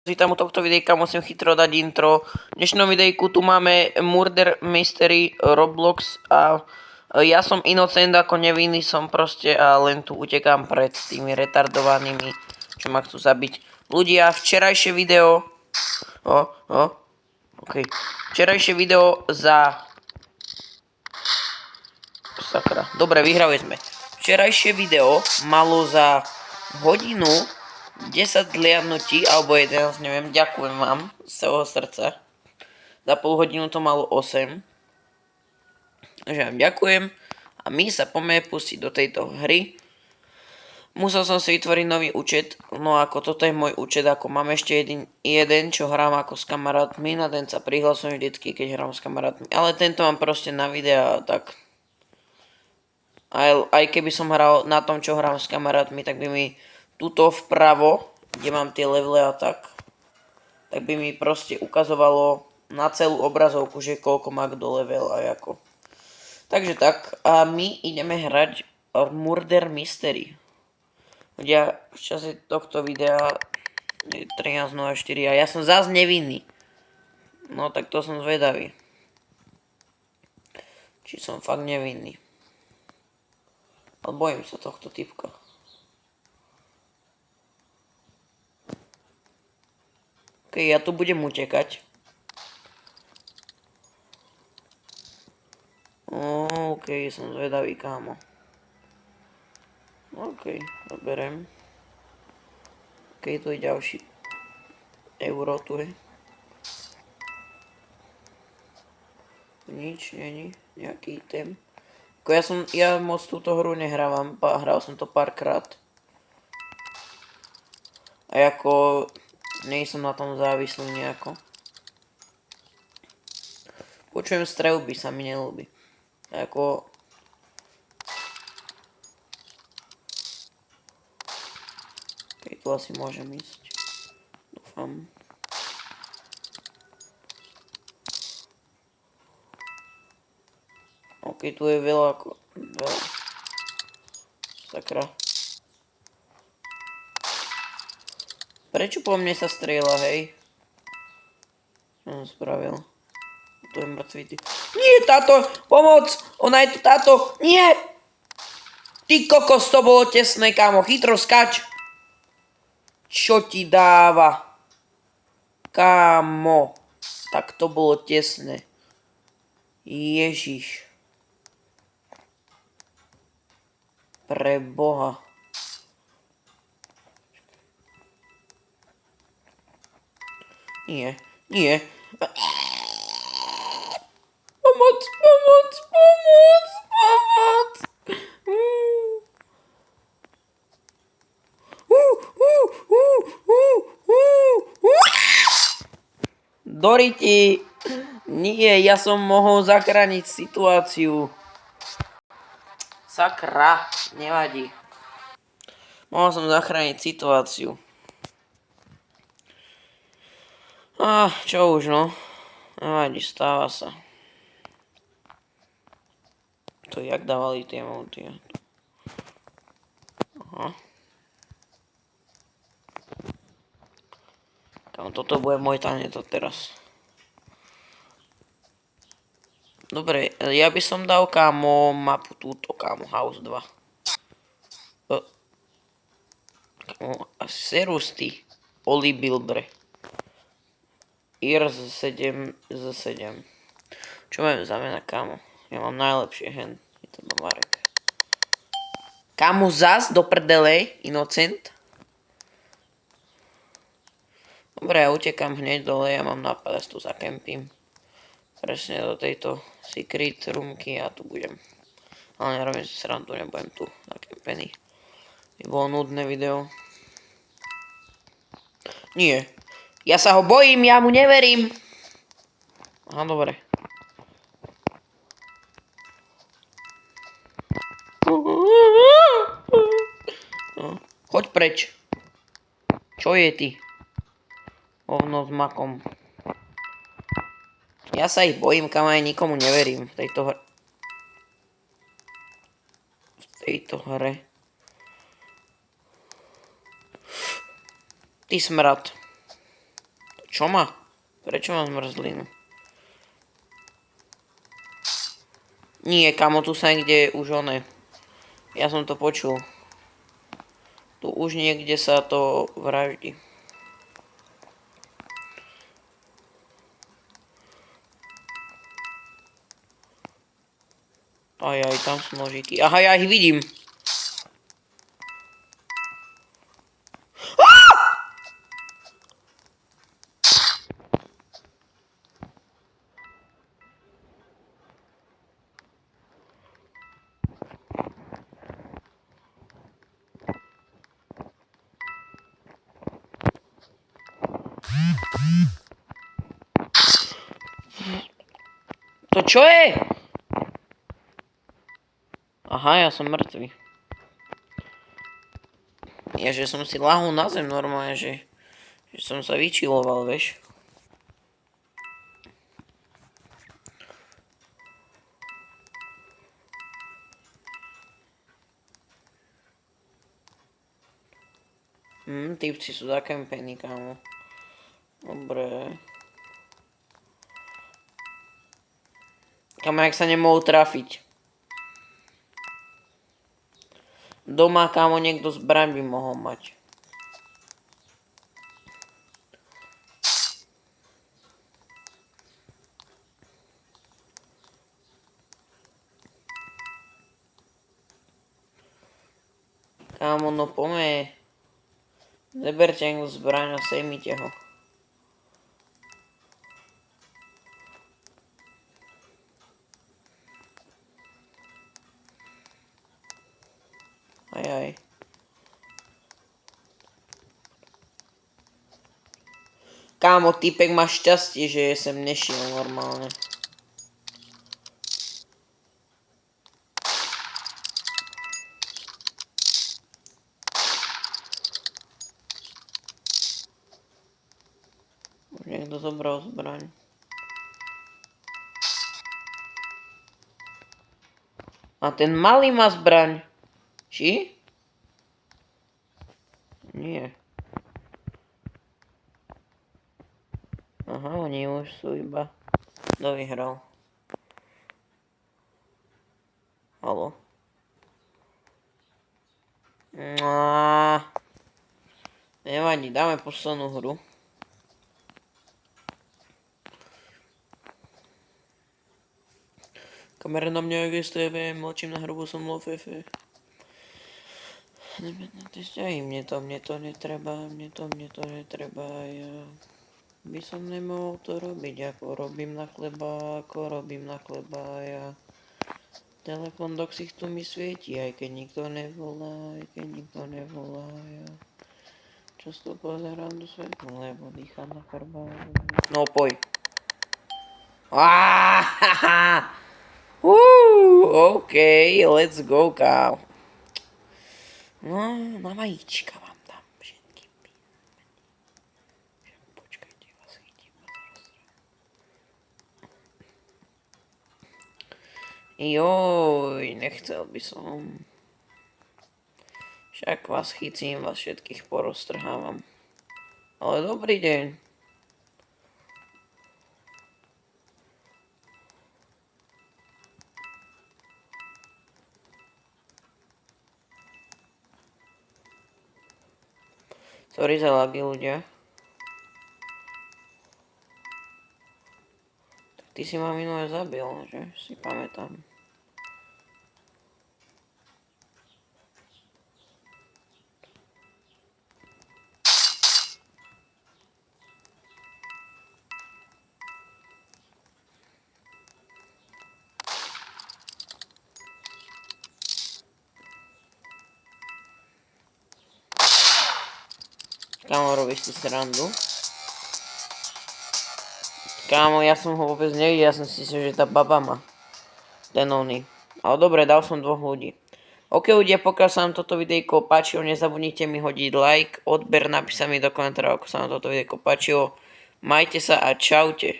Vítam u tohto videjka, musím chytro dať intro. V dnešnom videjku tu máme Murder Mystery Roblox a ja som Innocent, ako nevinný som proste a len tu utekám pred tými retardovanými, čo ma chcú zabiť. Ľudia, včerajšie video... Včerajšie video za... Sakra. Dobre, vyhrali sme. Včerajšie video malo za hodinu 10 zliadnutí, alebo 11, neviem, ďakujem vám z celého srdca. Za pol hodinu to malo 8. Takže vám ďakujem a my sa poďme pustiť do tejto hry. Musel som si vytvoriť nový účet, no ako toto je môj účet, ako mám ešte jeden, čo hrám ako s kamarátmi, na ten sa prihlasujem vždycky, keď hrám s kamarátmi, ale tento mám proste na videa, tak... Aj keby som hral na tom, čo hrám s kamarátmi, tak by mi tuto vpravo, kde mám tie levely a tak by mi proste ukazovalo na celú obrazovku, že koľko má kto level a ako. Takže tak, a my ideme hrať Murder Mystery. Ľudia, v čase tohto videa je 13.04 a ja som zás nevinný. No tak to som zvedavý. Či som fakt nevinný. Ale bojím sa tohto typka. OK, ja tu budem utekať. OK, som zvedavý, kámo. OK, doberem. OK, tu je ďalší euro, tu je. Nič, není, nejaký item. Ja moc túto hru nehrávam, hral som to párkrát. A ako... nie som na tom závislý nejako. Počujem strelby, sa mi nelúbi. Ako... OK, tu asi môžem ísť. Dúfam. OK, tu je veľa ako... veľa. Sakra. Prečo po mne sa strieľa, hej? Čo som spravil? Tu je mŕtvý typ. Nie, táto! Pomoc! Ona je tu, táto! Nie! Ty kokos, to bolo tesné, kámo. Chytro skač! Čo ti dáva? Kámo. Tak to bolo tesné. Ježiš. Pre Boha. Nie, nie. Pomoc, pomoc, pomoc, pomoc. Doriti. Nie, ja som mohol zachrániť situáciu. Sakra, nevadí. Mohol som zachrániť situáciu. Čo už, no. Nevadí, stáva sa. To jak dávali tie emoty. Aha. Kámo, toto bude môj tanec teraz. Dobre, ja by som dal, kámo, mapu túto, kámo, House 2. Kámo, serus ty, Oli Bilbre. IR z 7 z 7. Čo mám znamená, kámo? Ja mám najlepšie hen. Je to Marek. Kámo, zas do prdele, Innocent. Dobre, ja utekám hneď dole, ja mám nápad, ja tu zakempím. Presne do tejto secret roomky a tu budem. Ale nerobím si srandu, nebudem tu zakempený. To bolo nudné video. Nie. Ja sa ho bojím, ja mu neverím. Aha, dobre. Choď preč. Čo je ty? Ovno s makom. Ja sa ich bojím, kam aj nikomu neverím v tejto hre. Ty smrad. Čo má? Prečo mám zmrzlinu? Nie, kamo, tu sa niekde už oné. Ja som to počul. Tu už niekde sa to vraždí. Aj, tam sú nožiky. Aha, ja ich vidím. To čo je? Aha, ja som mŕtvy. Ja, že som si lahol na zem normálne, že som sa vyčiloval, vieš. Typci sú zakempení, kámo. Dobre. Kámo, jak sa nemohol trafiť. Doma, kámo, niekto zbraň by mohol mať. Kámo, no poďme. Zeberte niekto zbraň a sejmite ho. Aj. Kámo, týpek má šťastie, že sem nešiel normálne. Už niekto zobral zbraň. A ten malý má zbraň. Či? Nie. Aha, oni už sú iba. Kto vyhral? Haló. Nevadí, dáme poslednú hru. Kamera na mňa STV, mlčím na hrobu, som lofefe. Mne to netreba, ja by som nemohol to robiť, ako robím na chleba, ja. Telefón do ksichtu mi svieti, aj keď nikto nevolá, ja. Často pozerám do svetla, lebo dýcham na chrbát. No poď. OK, let's go, kámo. No, na vajíčka vám dám všetkým. Počkajte, vás chytím. Joj, nechcel by som. Však vás chytím, vás všetkých poroztrhávam. Ale dobrý deň. Sorry za lagy, ľudia. Tak ty si ma minulé zabil, že? Si pamätám. Kámo, robíš si srandu? Kámo, ja som ho vôbec nevidel, ja som si myslel, že tá baba má. Ten oný. Ale dobre, dal som 2 ľudí. OK ľudia, pokiaľ sa vám toto videjko páčilo, nezabudnite mi hodiť like, odber, napísať mi do komentárov, ako sa vám toto videjko páčilo. Majte sa a čaute.